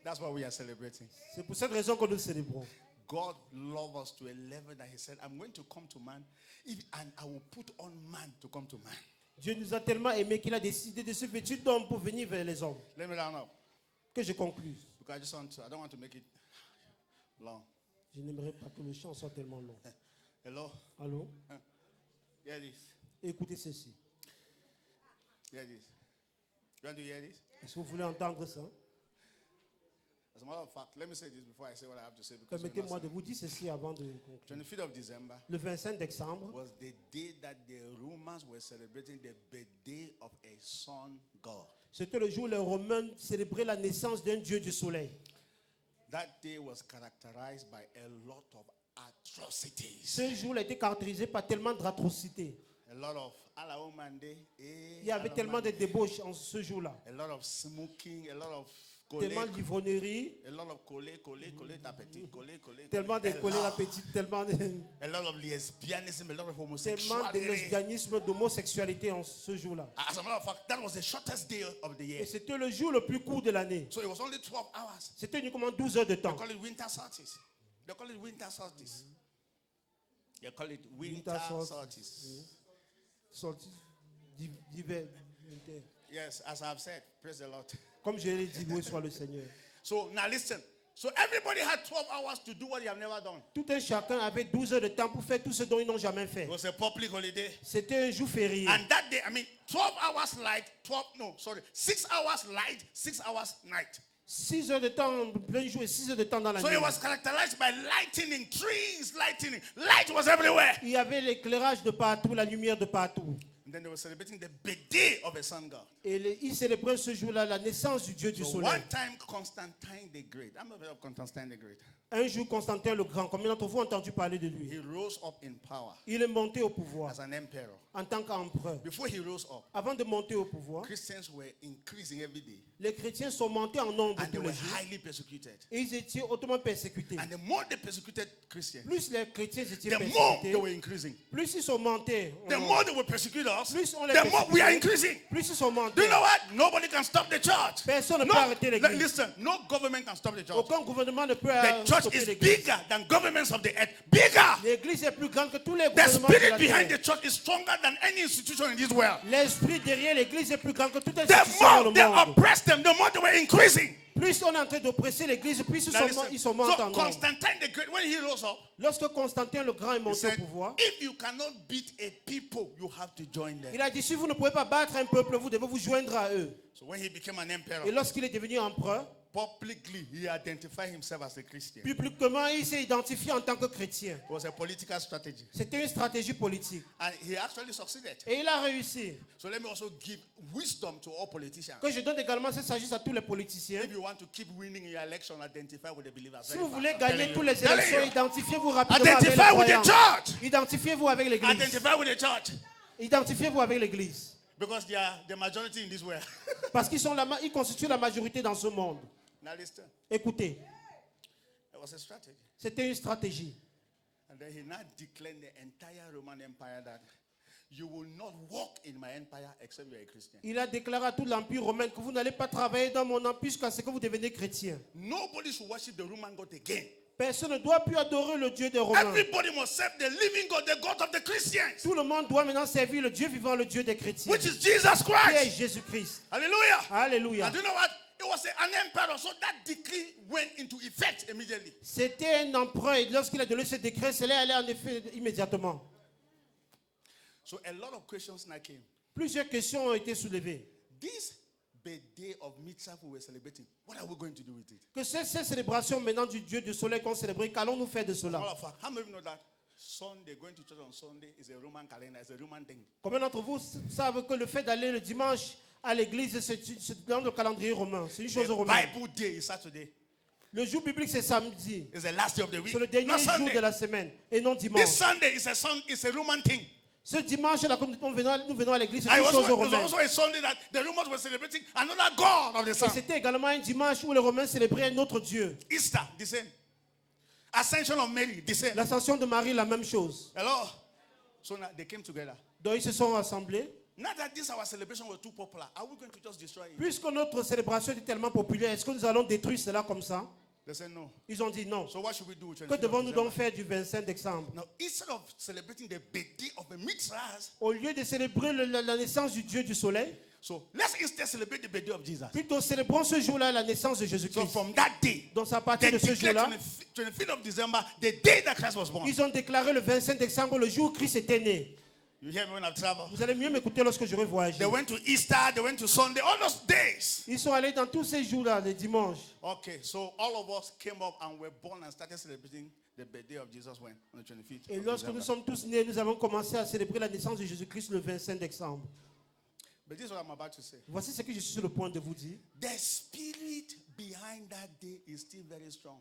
That's what we are celebrating. C'est pour cette raison que nous célébrons. God loved us to a level that he said, I'm going to come to man and I will put on man to come to man. Dieu nous a tellement aimés qu'il a décidé de se vêtir d'homme pour venir vers les hommes. Let me round up. Que je conclue. Because I don't want to make it long. Je n'aimerais pas que le chant soit tellement long. Hello? Allô? Hear this. Écoutez ceci. Hear this. You want to hear this? Est-ce que vous voulez entendre ça? As a matter of fact, let me say this before I say what I have to say. Because Permettez-moi de vous dire ceci avant de conclure. 25th of December Le 25 décembre, was the day that the Romans were celebrating the birthday of a sun god. c'était le jour où les Romains célébraient la naissance d'un dieu du soleil. That day was characterized by a lot of atrocities. Ce jour a été caractérisé par tellement d'atrocités. A lot of Il y avait tellement de débauches en ce jour-là. a lot of smoking, a lot of Tellement d'ivrognerie, a lot of tellement de colère appétit, tellement de a lot of lesbianism, a lot of tellement de homosexuality. lesbianisme, d'homosexualité en ce jour-là. As a matter of fact, that was the shortest day of the Et year. c'était le jour le plus court de l'année. So it was only 12 hours. C'était uniquement 12 heures de They temps. call it winter solstice. They call it winter solstice. They call it winter Winter solstice. solstice. Sorti d'hiver. Yes, as I've said, praise the Lord. Comme je l'ai dit, loué soit le Seigneur. So now listen. So everybody had 12 hours to do what they have never done. Tout un chacun avait 12 heures de temps pour faire tout ce dont ils n'ont jamais fait. It was a public holiday. C'était un jour férié. And that day, 12 hours light, 6 hours light, 6 hours night. 6 heures de temps en plein jour et 6 heures de temps dans la So nuit. it was characterized by lightning, trees, lightning. Light was everywhere. Il y avait l'éclairage de partout, la lumière de partout. And then they were celebrating the birthday of a sun god. Et ils célébraient ce jour-là la naissance du Dieu du So soleil. one time, Constantine the Great. I'm not aware of Constantine the Great. Un jour, Constantin le Grand, combien d'entre vous ont entendu parler de lui? He rose up in power Il est monté au pouvoir as an emperor. en tant qu'empereur. Before he rose up, Avant de monter au pouvoir, Christians were increasing every day. les chrétiens sont montés en nombre And they tous were les jours. highly persecuted. Et ils étaient hautement persécutés. And the more they persecuted Christians, Plus les chrétiens étaient the more they persécutés, were increasing. plus ils sont montés. en The nombre. more they will persecute us, Plus on les the more we are persécutait, increasing. plus ils sont montés. Do you know what? Nobody can stop the church. Personne ne peut arrêter l'église. Listen, no government can stop the church. Aucun gouvernement ne peut The church stopper is l'église. bigger than governments of the earth. Bigger. L'église est plus grande que tous les The gouvernements de spirit la behind terre. the church is stronger than any institution in this world. L'esprit derrière l'église est plus grand que toute The institution dans more le they monde. oppressed them, the more they were increasing. Plus on est en train d'oppresser l'église, plus Now ils listen, sont montés en so nombre. Constantine the Great, when he rose up, Lorsque Constantin le Grand est he monté au said, pouvoir, if you cannot beat a people, you have to join them. il a dit, si vous ne pouvez pas battre un peuple, vous devez vous joindre à eux. So when he became an emperor, Et lorsqu'il est devenu empereur, publicly he identified himself as a Christian. publiquement, il s'est identifié en tant que chrétien. It was a political strategy. C'était une stratégie politique. And he actually succeeded. Et il a réussi. So let me also give wisdom to all politicians. Que je donne également cette sagesse à tous les politiciens. If you want to keep winning your election, identify with the believers. Si Very vous fast. voulez I'm gagner telling tous you. les Telling élections, you. identifiez-vous rapidement avec les Identify with the croyants. church. Identifiez-vous avec l'église. Identify with the church. Identifiez-vous avec l'église. Because they are the majority in this world. Parce ils constituent la majorité dans ce monde. Now listen. Écoutez, It was a strategy. c'était une stratégie. And then he now declared the entire Roman Empire that you will not walk in my empire except you are a Christian. Il a déclaré à tout l'Empire romain que vous n'allez pas travailler dans mon empire jusqu'à ce que vous deveniez chrétien. Nobody should worship the Roman God again. Personne ne doit plus adorer le Dieu des Romains. Everybody must serve the living God, the God of the Christians, Tout le monde doit maintenant servir le Dieu vivant, le Dieu des chrétiens, which is Jesus qui est Christ. Jésus-Christ. Hallelujah. Alléluia. And do you know what? It was an emperor, so that decree went into effect immediately. C'était un empereur et lorsqu'il a donné ce décret, cela allait en effet immédiatement. So a lot of questions now came. Plusieurs questions ont été soulevées. This birthday of Mitzvah we were celebrating, what are we going to do with it? Que cette célébration maintenant du Dieu du soleil qu'on célèbre, qu'allons-nous faire de All cela? of us, how many of you know that Sunday, going to church on Sunday is a Roman calendar, it's a Roman thing. Combien d'entre vous savent que le fait d'aller le dimanche à l'église, c'est dans le calendrier romain? C'est une chose The romaine. Bible day is Saturday. Le jour biblique, c'est samedi. It's the last day of the week. C'est le dernier Not jour Sunday. de la semaine et non This dimanche. Sunday is it's a Roman thing. Ce dimanche, là, quand nous venons à l'église, c'est And une it chose was romaine. also a Sunday that the Romans were celebrating another God of the Et sun. c'était également un dimanche où les Romains célébraient un autre Dieu. Easter, the same. Ascension of Mary, the same. L'ascension de Marie, la même chose. Hello? So now they came together. Donc ils se sont rassemblés. Now that this our celebration was too popular, are we going to just destroy it? Puisque notre célébration était tellement populaire, est-ce que nous allons détruire cela comme ça? They said no. Ils ont dit non. So what should we do with Que 25th of devons-nous December? donc faire du 25 décembre? Now, instead of celebrating the birthday of the mitzvahs, Au lieu de célébrer la naissance du Dieu du soleil, so let's instead celebrate the birthday of Jesus. plutôt célébrons ce jour-là la naissance de So Jésus-Christ. from that day, Donc à they partir de ce declared jour-là, 25th of December, the day that Christ was born. ils ont déclaré le 25 décembre le jour où Christ était né. You hear me when I travel? Vous allez mieux m'écouter lorsque j'aurai voyagé. They went to Easter, they went to Sunday, all those days. Ils sont allés dans tous ces jours-là, les dimanches. Okay, so all of us came up and were born and started celebrating the birthday of Jesus when? On the 25th. Et of lorsque December. nous sommes tous nés, nous avons commencé à célébrer la naissance de Jésus-Christ le 25 décembre. But this is what I'm about to say. Voici ce que je suis sur le point de vous dire. The spirit behind that day is still very strong.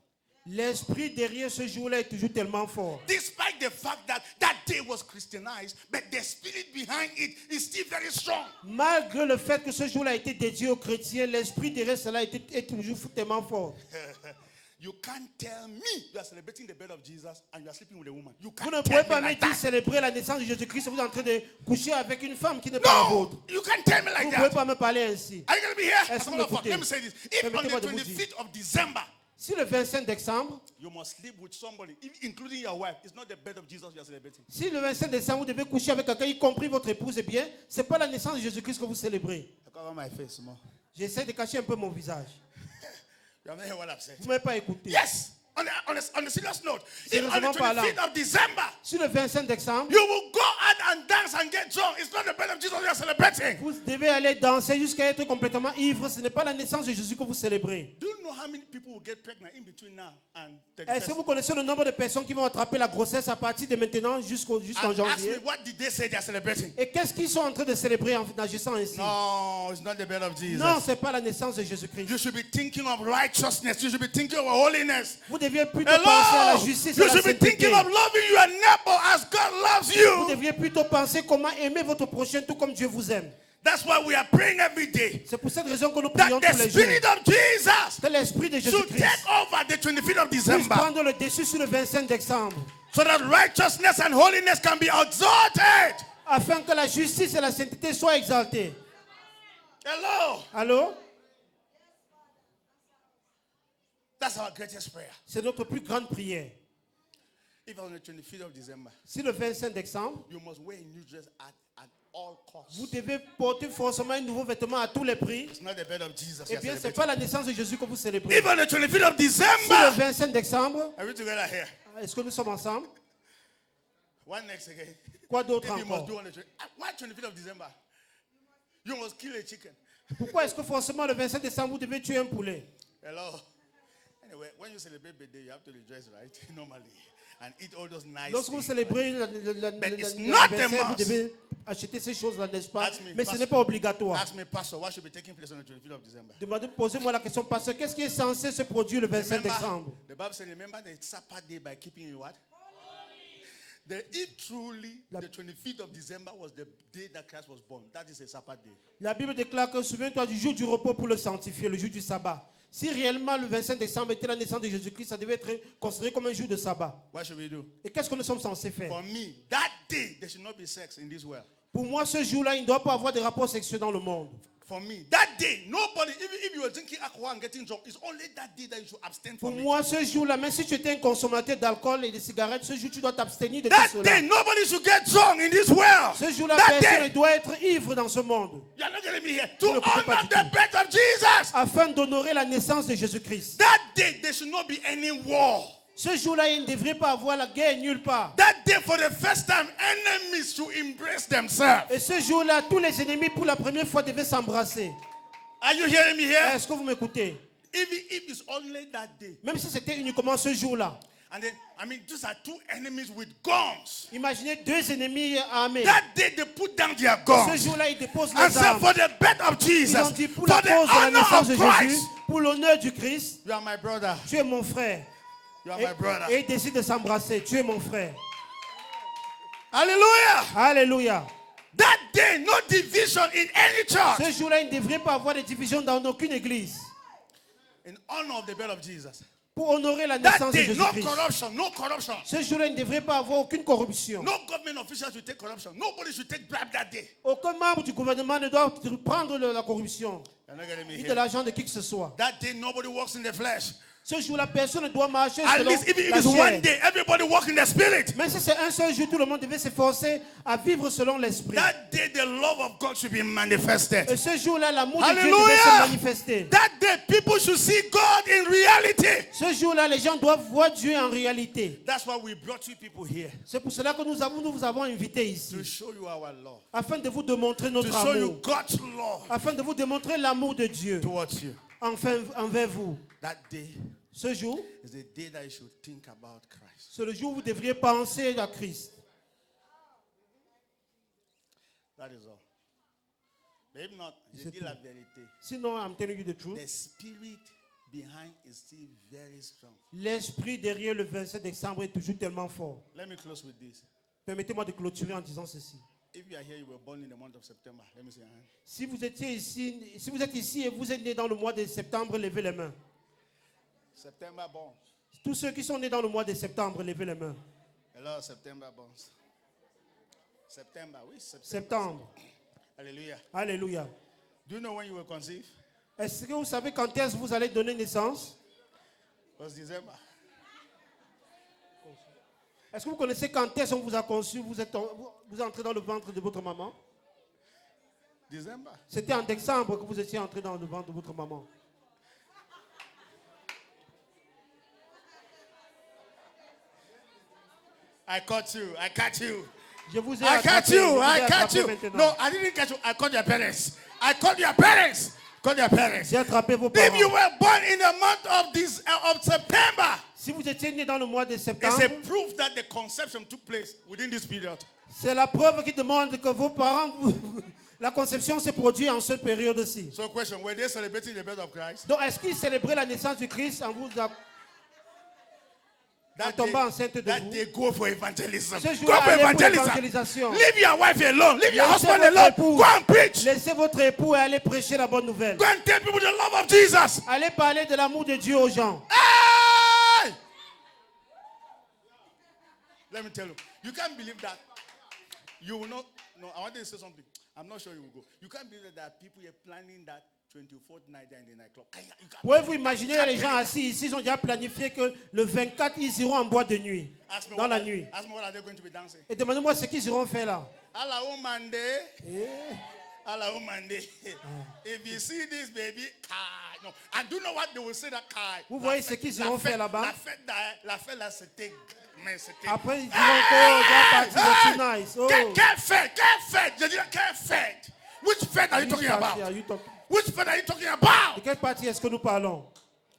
L'esprit derrière ce jour-là est toujours tellement fort. Despite the fact that that day was Christianized, but the spirit behind it is still very strong. Malgré le fait que ce jour-là a été dédié aux chrétiens, l'esprit derrière cela est toujours tellement fort. You can't tell me you are celebrating the birth of Jesus and you are sleeping with a woman. You Vous can't ne tell pouvez me pas me like dire that. célébrer la naissance de Jésus-Christ et vous êtes en train de coucher avec une femme qui n'est pas la No, vôtre. you can't tell me Vous like ne pouvez that. pas me parler ainsi. Are you going to be here? Est-ce que As a matter of vous fact, let me m'écoutez? say this. If on the Permettez-moi de vous dire. 25th of December, Si le 25 décembre, you must sleep with somebody, including your wife, it's not the birth of Jesus you are celebrating. si le 25 décembre vous devez coucher avec quelqu'un, y compris votre épouse, eh bien, ce n'est pas la naissance de Jésus-Christ que vous célébrez. I cover my face more. J'essaie de cacher un peu mon visage. You have not heard what I've said. Vous ne m'avez pas écouté. Yes. On a serious note, if on the Sérieusement parlant. 25th of December, Sur le 25 décembre, you will go out and dance and get drunk. It's not the birth of Jesus you are celebrating. vous devez aller danser jusqu'à être complètement ivre. Ce n'est pas la naissance de Jésus que vous célébrez. Do you know how many people will get pregnant in between now and Est-ce que 31st? vous connaissez le nombre de personnes qui vont attraper la grossesse à partir de maintenant jusqu'en And ask me, janvier? what did they say they are celebrating? Et qu'est-ce qu'ils sont en train de célébrer en agissant ainsi? No, it's not the birth of Jesus. Non, ce n'est pas la naissance de Jésus-Christ. You should be thinking of righteousness. You should be thinking of holiness. Vous deviez plutôt penser à la Hello. justice et You à la should be sainteté. thinking of loving your neighbor as God loves Vous you. deviez plutôt penser comment aimer votre prochain tout comme Dieu vous aime. That's why we are praying every day. C'est pour cette raison que nous That prions the tous les jours. Spirit of Jesus Que l'Esprit de should Jésus-Christ take over the 25th of puisse December, prendre le dessus sur le 25 décembre. so that righteousness and holiness can be exalted. Afin que la justice et la sainteté soient exaltées. Hello. Allô? That's our greatest prayer. C'est notre plus grande prière. If on the 25th of December, Si le 25 décembre, you must wear a new dress at all costs. vous devez porter forcément un nouveau vêtement à tous les prix, It's not the birth of Jesus. eh you are bien, ce n'est celebrating. pas la naissance de Jésus que vous célébrez. If on the 25th of Si le December, 25 décembre, are we together here? est-ce que nous sommes ensemble? One next again. Quoi d'autre If you must encore? do on the why 25th of December? You must kill a chicken. Pourquoi est-ce que forcément le 25 décembre, vous devez tuer un poulet? Hello. Anyway, when you celebrate birthday, you have to rejoice, right? Normally, and eat all those nice Lorsque vous things. célébrez But it's not l'anniversaire, a vous must. devez acheter ces choses-là, n'est-ce pas? Ask me, Mais ce Pastor. n'est pas obligatoire. Ask me, Pastor, what should be taking place on the 25th of December? Posez-moi la question, parce que qu'est-ce qui est censé se produire le 25 décembre? The Bible says, remember the Sabbath day by keeping it what? If truly the 25th of December was the day that Christ was born, that is a Sabbath day. La Bible déclare que souviens-toi du jour du repos pour le sanctifier, le jour du sabbat. Si réellement le 25 décembre était la naissance de Jésus-Christ, ça devait être considéré comme un jour de sabbat. What should we do? Et qu'est-ce que nous sommes censés faire? For me, that day, there should not be sex in this world. Pour moi, ce jour-là, il ne doit pas avoir de rapports sexuels dans le monde. For me, that day, nobody, even if you were drinking alcohol and getting drunk, it's only that day that you should abstain Pour from it. moi, ce jour-là, même si tu étais un consommateur d'alcool et de cigarettes, ce jour, tu dois t'abstenir de That tout day, cela. nobody should get drunk in this world. Ce jour-là, That personne ne day, doit être ivre dans ce monde. you are not getting me here. Vous To ne coupez pas honor du the tout. birth of Jesus. Afin d'honorer la naissance de Jésus-Christ. That day, there should not be any war. Ce jour-là, il ne devrait pas avoir la guerre nulle part. That day, for the first time, enemies should embrace themselves. Et ce jour-là, tous les ennemis, pour la première fois, devaient s'embrasser. Are you hearing me here? Est-ce que vous m'écoutez? Even if it's only that day. Même si c'était uniquement ce jour-là. And then, I mean, these are two enemies with guns. Imaginez deux ennemis armés. That day, they put down their Ce guns jour-là, ils déposent and les said, armes. for the birth of Ils Jesus, ont dit, pour for la the cause de la honor naissance de of Jésus, Christ, pour l'honneur du Christ, you are my brother. tu es mon frère. You are Et, my brother. et ils décident de s'embrasser. Tu es mon frère. Hallelujah. Alléluia. That day, no division in any church. Ce jour-là, il ne devrait pas avoir de division dans aucune église. In honor of the birth of Jesus. Pour honorer la That naissance de day, no Jésus-Christ. corruption, no corruption. Ce jour-là, il ne devrait pas avoir aucune corruption. No government officials will take corruption. Nobody should take bribe that day. Aucun membre du gouvernement ne doit prendre la corruption. You're not getting me Ni de here. l'argent de qui que ce soit. That day, nobody walks in the flesh. Ce jour-là, personne ne doit marcher At selon least if la it's one chair. day, everybody walk in the spirit. Même si c'est un seul jour, tout le monde devait s'efforcer à vivre selon l'esprit. That day, the love of God should be manifested. Et ce jour-là, l'amour de Dieu devait se Hallelujah. manifester. That day, people should see God in reality. Ce jour-là, les gens doivent voir Dieu en réalité. That's why we brought you people here, C'est pour cela que nous vous avons invité ici. to show you our love, Afin de vous démontrer to notre show you amour. God's love Afin de vous démontrer l'amour de Dieu towards you. envers vous. That day Ce jour, is the day that you should think about Christ. c'est le jour où vous devriez penser à Christ. That is all. But if not, je dis la vérité. Sinon, I'm telling you the truth. The spirit behind is still very strong. L'esprit derrière le 27 décembre est toujours tellement fort. Let me close with this. Permettez-moi de clôturer en disant ceci. If you are here, you were born in the month of September. Let me see your hand. Si vous êtes ici et vous êtes né dans le mois de septembre, levez les mains. September born. Tous ceux qui sont nés dans le mois de septembre, levez les mains. Hello, September born. September, oui, September. Septembre. Hallelujah. Alléluia. Do you know when you were conceived? Est-ce que vous savez quand est-ce que vous allez donner naissance? It was December. Est-ce que vous connaissez quand est-ce qu'on vous a conçu, vous êtes entré dans le ventre de votre maman? December. C'était en décembre que vous étiez entré dans le ventre de votre maman. I caught you. I caught you. Je vous ai I attrapé. caught Je you. vous ai I caught attrapé you. maintenant. No, I didn't catch you. I caught your parents. I caught your parents. Caught your parents. J'ai attrapé vos If parents. you were born in the month of September, Si vous étiez né dans le mois de it's septembre, a proof that the conception took place within this period. c'est la preuve qui demande que vos parents, la conception s'est produite en cette période-ci. So, question: were they celebrating the birth of Christ? Donc, est-ce qu'ils célébraient la naissance du Christ en vous That tombant enceinte de that vous? they go for evangelism. Ce Go jour-là, for allez pour evangelism. l'évangélisation. Leave your wife alone. Leave your Laissez husband votre alone. époux. Go and preach. Laissez votre époux et allez prêcher la bonne nouvelle. Go and tell people the love of Jesus. Allez parler de l'amour de Dieu aux gens. Hey! Let me tell you, you can't believe that. You will not. No, I want to say something. I'm not sure you will go. You can't believe that there are people here planning that 24th night there in the nightclub. You can't- Pouvez-vous imaginer les gens assis ici, ils ont déjà planifié que le 24, ils iront en boîte de nuit, Ask me dans what la are- nuit. Ask me what are they going to be dancing? Et demandez-moi ce qu'ils iront faire là. Alla Monday. Alla Monday. If you see this baby, kai. No, I do know what they will say that kai. Vous voyez ce qu'ils iront faire là-bas? La fête là, c'était. Mais c'était. Après, ils diront que on va partir de tonight. Oh. Quelle fête? Quelle fête? Je dis quelle fête? Which fête are you talking Which party about? are you talking- Which fête are you talking about? De quelle partie est-ce que nous parlons?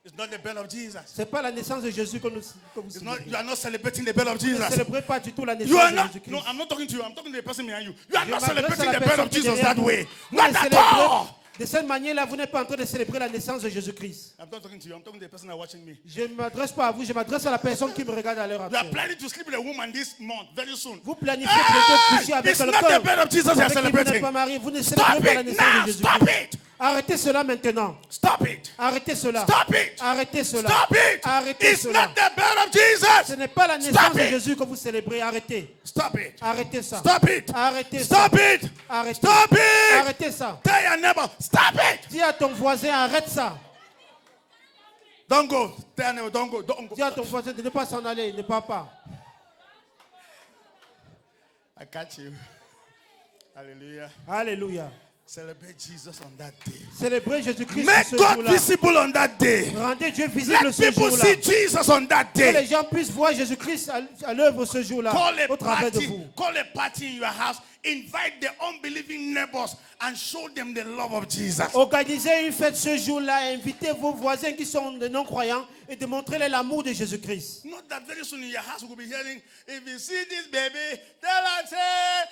It's not the birth of Jesus. C'est pas la naissance de Jésus que vous It's not, célébrez. you are not celebrating the birth of Vous ne Jesus. célébrez pas du tout la You naissance are de not. Jésus-Christ. No, I'm not talking to you. I'm talking to the person behind you. You are Je not m'adresse à celebrating la the birth personne of qui est Jesus derrière that vous. way. Vous Not ne at célébrez- all. De cette manière-là, vous n'êtes pas en train de célébrer la naissance de Jésus-Christ. I'm not talking to you. I'm talking to the person that's watching me. Je ne m'adresse pas à vous, je m'adresse à la personne qui me regarde à l'heure You are actuelle. planning to sleep with a woman this month, very soon. Vous planifiez bientôt coucher avec It's quelqu'un not the birth of Jesus you're avec qui vous n'êtes celebrating. pas marié. Vous ne Stop célébrez pas la it naissance now. de Stop Jésus-Christ. it. Arrêtez cela maintenant. Stop it. Arrêtez cela. Stop it. Arrêtez cela. Stop it. Arrêtez It's cela. not the birth of Jesus. Ce n'est pas la Stop naissance de it. Jésus que vous célébrez. Arrêtez. Stop it. Arrêtez ça. Stop it. Arrêtez ça. Stop it. Arrêtez. Stop it. Arrêtez ça. Tell your neighbor, stop it. Dis à ton voisin, arrête ça. Don't go. Tell your neighbor, don't go. Don't go. Dis à ton voisin de ne pas s'en aller. Ne pars pas. I catch you. Hallelujah. Alléluia. Celebrate Jesus on that day. Célébrez Jésus-Christ Make ce God jour-là. visible on that day. Rendez Dieu visible Let ce people jour-là. see Jesus on that Que les day. gens puissent voir Jésus-Christ à l'œuvre ce jour-là, Call au a travers de party. vous. Call a party in your house. Invite the unbelieving neighbors and show them the love of Jesus. Organisez une fête ce jour-là et invitez vos voisins qui sont des non-croyants et démontrez-leur l'amour de Jésus-Christ. Not that very soon in your house we'll be hearing, if you see this baby, tell her, say,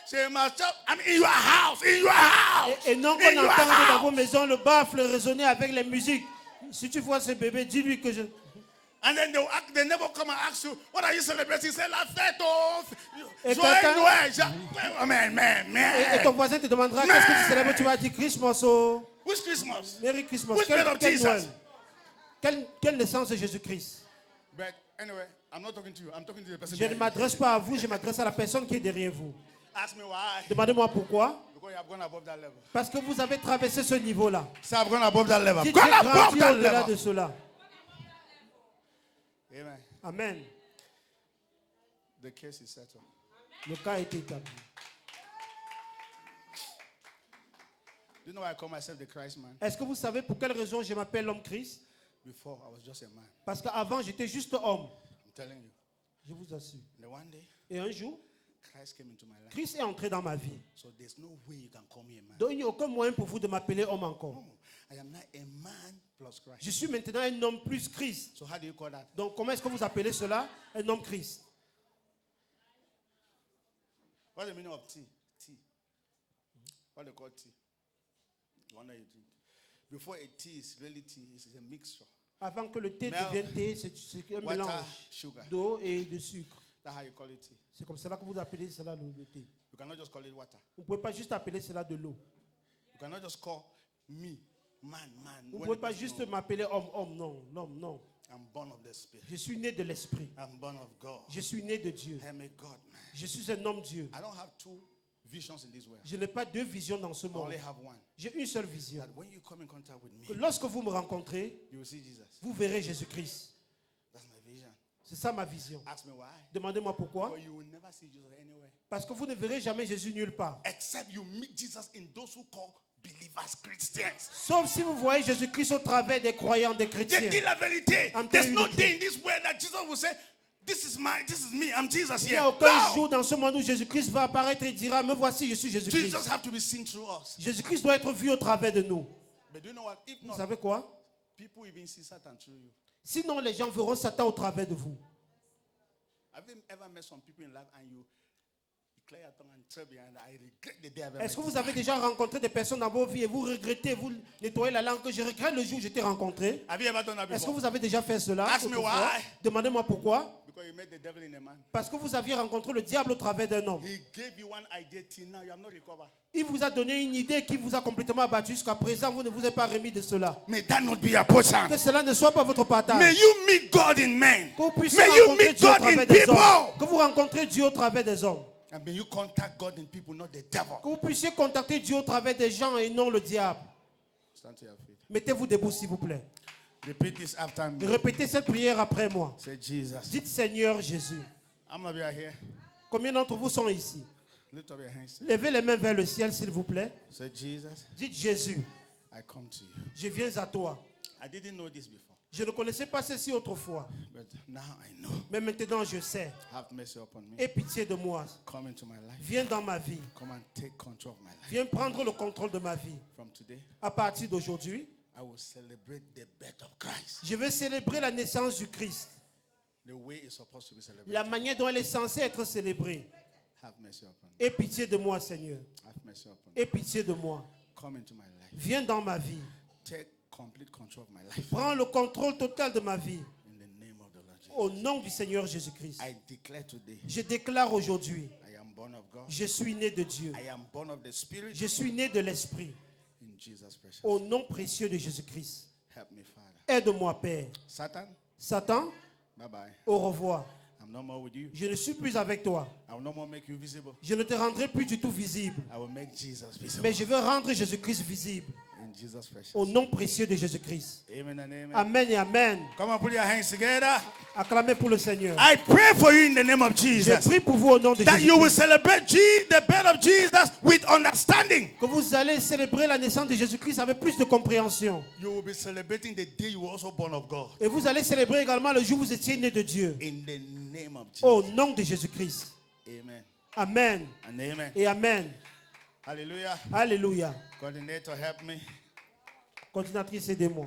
she must chop. I mean, in your house, in your house. Et non qu'on In your entende dans vos house. maisons le baffle résonner avec les musiques. Si tu vois ce bébé, dis-lui que je... And then they never come and ask you, what are you celebrating? Say, la fête, oh. Et Joël, quelqu'un- Joël. Oh, man. Et ton voisin te demandera qu'est-ce que tu célèbres. Tu vas dire Christmas, oh. Which Christmas? Merry Christmas. Which birth of Quel Jesus? Noël? Quelle naissance de Jésus-Christ? But anyway, I'm not talking to you. I'm talking to the person. Je ne behind you. m'adresse pas à vous, je m'adresse à la personne qui est derrière vous. Ask me why. Demandez-moi pourquoi. Because you have gone above that level. Parce que vous avez traversé ce niveau-là. Say, I've gone above that level. Si Gone tu es above grandi that au-delà level. de cela. Amen. Amen. The case is settled. Le cas a été établi. Do you know why I call myself the Christ man? Est-ce que vous savez pour quelle raison je m'appelle l'homme Christ? Before, I was just a man. Parce qu'avant, j'étais juste homme. I'm telling you. Je vous assure. And then one day, Et un jour, Christ came into my life. Christ est entré dans ma vie. So there's no way you can call me a man. Donc, il n'y a aucun moyen pour vous de m'appeler homme encore. No, I am not a man plus Christ. Je suis maintenant un homme plus Christ. So how do you call that? Donc, comment est-ce que vous appelez cela? Un homme Christ. What's the meaning of tea? Tea. What they call tea? The one that you drink. Before a tea is really tea, it's a mixture. Avant que le thé Milk, devienne thé, c'est un water, mélange sugar. d'eau et de sucre. That's how you call it tea. C'est comme cela que vous appelez cela le thé. You cannot just call it water. Vous ne pouvez pas juste appeler cela de l'eau. You cannot just call me man. Vous ne When pouvez it pas is juste no. m'appeler homme, non, l'homme, non. I'm born of the Spirit. Je suis né de l'Esprit. I'm born of God. Je suis né de Dieu. I am a God man. Je suis un homme Dieu. I don't have two visions in this world. Je n'ai pas deux visions dans ce I monde. only have one. J'ai une seule vision. That when you come in contact with Que me, lorsque vous me rencontrez, you will see Jesus. vous verrez Jésus-Christ. That's my vision. C'est ça ma vision. Ask me why. Demandez-moi pourquoi. But you will never see Jesus anywhere. Parce que vous ne verrez jamais Jésus nulle part. Except you meet Jesus in those who call believers Christians. Sauf si vous voyez Jésus-Christ au travers des croyants, des They chrétiens. did la vérité. I'm There's telling no you the day in this world that Jesus will say, This is me, I'm Jesus Il n'y a here. aucun No! jour dans ce monde où Jésus-Christ va apparaître et dira, me voici, je suis Jésus-Christ. Jesus have to be seen through us. Jésus-Christ doit être vu au travers de nous. But do you know what? If Vous not, savez quoi? people even see Satan through you. Sinon, les gens verront Satan au travers de vous. Have you ever met some people in life and you declare your tongue and tell behind, I regret the day I've ever Est-ce que met vous avez déjà rencontré des personnes dans vos vies et vous regrettez, vous nettoyez la langue que je regrette le jour où je t'ai rencontré? Have you ever done that Est-ce que before? vous avez déjà fait cela? Ask me autrefois? why. Demandez-moi pourquoi. Because you met the devil in a man. Parce que vous aviez rencontré le diable au travers d'un homme. He gave you one idea till now, you have not recovered. Il vous a donné une idée qui vous a complètement abattu. Jusqu'à présent, vous ne vous êtes pas remis de cela. May that not be your portion. Que cela ne soit pas votre partage. May you meet God in men. Que vous puissiez May you rencontrer meet Dieu au God in travers des hommes. people. Que vous rencontrez Dieu au travers des hommes. And may you contact God in people, not the devil. Que vous puissiez contacter Dieu au travers des gens et non le diable. Stand to your feet. Mettez-vous debout, s'il vous plaît. Repeat this after me. Répétez cette prière après moi. Say, Jesus. Dites Seigneur Jésus. How many of you are here? Combien d'entre vous sont ici? Lift up your hands. Levez les mains vers le ciel, s'il vous plaît. Say, Jesus, Dites Jésus, I come to you. je viens à toi. I didn't know this before, Je ne connaissais pas ceci autrefois. but now I know. Mais maintenant, je sais. Have mercy upon me. Aie pitié de moi. Come into my life. Viens dans ma vie. Come and take control of my life. Viens prendre le contrôle de ma vie. From today, À partir d'aujourd'hui, I will celebrate the birth of Christ. je vais célébrer la naissance du Christ. The way it's supposed to be celebrated. La manière dont elle est censée être célébrée. Have mercy upon me. Aie pitié de moi, Seigneur. Have mercy upon me. Aie pitié de moi. Come into my life. Viens dans ma vie. Take complete control of my life. Prends le contrôle total de ma vie. In the name of the Lord Jesus. Au nom du Seigneur Jésus-Christ. I declare today, Je déclare aujourd'hui, I am born of God. je suis né de Dieu. I am born of the Spirit. Je suis né de l'Esprit. In Jesus' precious. Au nom précieux de Jésus-Christ. Help me, Father. Aide-moi, Père. Satan, Satan, bye bye. au revoir. I'm no more with you. Je ne suis plus avec toi. I will no more make you visible. Je ne te rendrai plus du tout visible. I will make Jesus visible. Mais je veux rendre Jésus-Christ visible. In Jesus' precious. Au nom précieux de Jésus-Christ. Amen and amen. Amen et Amen. Come on, put your hands together. Acclamez pour le Seigneur. I pray for you in the name of Je Jesus. prie pour vous au nom de That you will Jésus. celebrate the birth of Jesus with understanding. Que vous allez célébrer la naissance de Jésus-Christ avec plus de compréhension. You will be celebrating the day you were also born of God. Et vous allez célébrer également le jour où vous étiez né de Dieu. In the name of Jesus. Au nom de Jésus-Christ. Amen Amen and amen. et Amen. Hallelujah. Alléluia. Coordinator, help me. Continuatrice, aidez-moi.